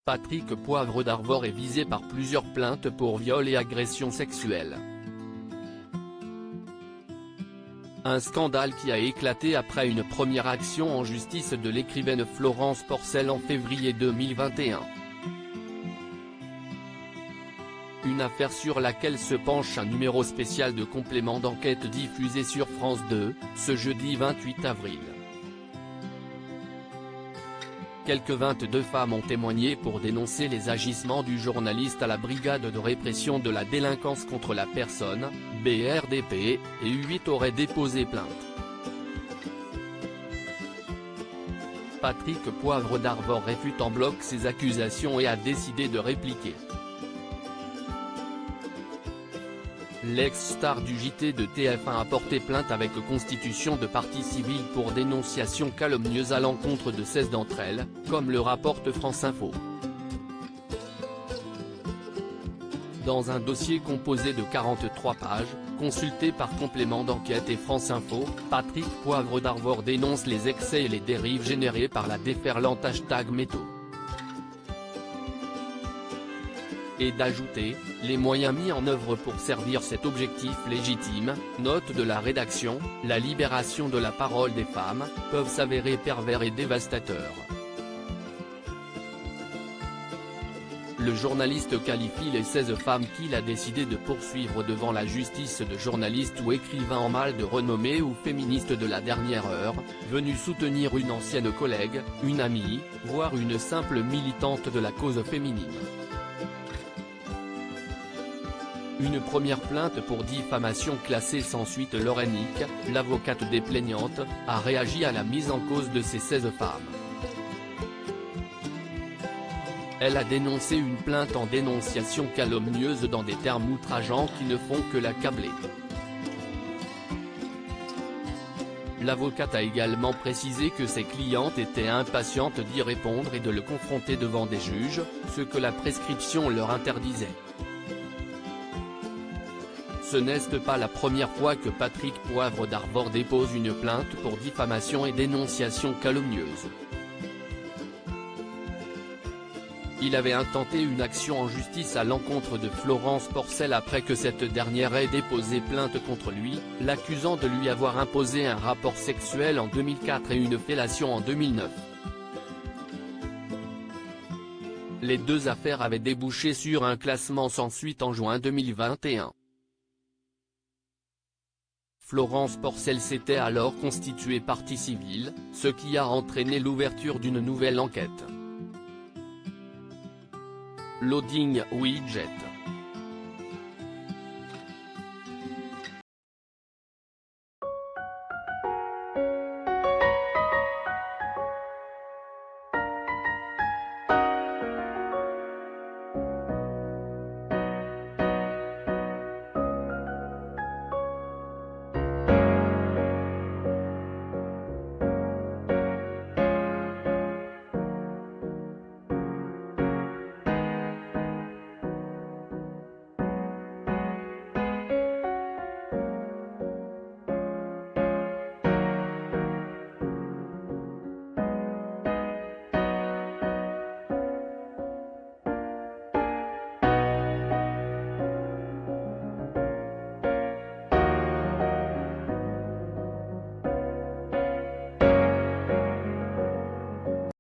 Patrick Poivre d'Arvor est visé par plusieurs plaintes pour viol et agression sexuelle. Un scandale qui a éclaté après une première action en justice de l'écrivaine Florence Porcel en février 2021. Une affaire sur laquelle se penche un numéro spécial de complément d'enquête diffusé sur France 2, ce jeudi 28 avril. Quelques 22 femmes ont témoigné pour dénoncer les agissements du journaliste à la brigade de répression de la délinquance contre la personne, BRDP, et 8 auraient déposé plainte. Patrick Poivre d'Arvor réfute en bloc ces accusations et a décidé de répliquer. L'ex-star du JT de TF1 a porté plainte avec constitution de partie civile pour dénonciation calomnieuse à l'encontre de 16 d'entre elles, comme le rapporte France Info. Dans un dossier composé de 43 pages, consulté par complément d'enquête et France Info, Patrick Poivre d'Arvor dénonce les excès et les dérives générées par la déferlante #métaux. Et d'ajouter, les moyens mis en œuvre pour servir cet objectif légitime, note de la rédaction, la libération de la parole des femmes, peuvent s'avérer pervers et dévastateurs. Le journaliste qualifie les 16 femmes qu'il a décidé de poursuivre devant la justice de journalistes ou écrivains en mal de renommée ou féministes de la dernière heure, venus soutenir une ancienne collègue, une amie, voire une simple militante de la cause féminine. Une première plainte pour diffamation classée sans suite. Laurenic, l'avocate des plaignantes, a réagi à la mise en cause de ces 16 femmes. Elle a dénoncé une plainte en dénonciation calomnieuse dans des termes outrageants qui ne font que l'accabler. L'avocate a également précisé que ses clientes étaient impatientes d'y répondre et de le confronter devant des juges, ce que la prescription leur interdisait. Ce n'est pas la première fois que Patrick Poivre d'Arvor dépose une plainte pour diffamation et dénonciation calomnieuse. Il avait intenté une action en justice à l'encontre de Florence Porcel après que cette dernière ait déposé plainte contre lui, l'accusant de lui avoir imposé un rapport sexuel en 2004 et une fellation en 2009. Les deux affaires avaient débouché sur un classement sans suite en juin 2021. Florence Porcel s'était alors constituée partie civile, ce qui a entraîné l'ouverture d'une nouvelle enquête. Loading Widget.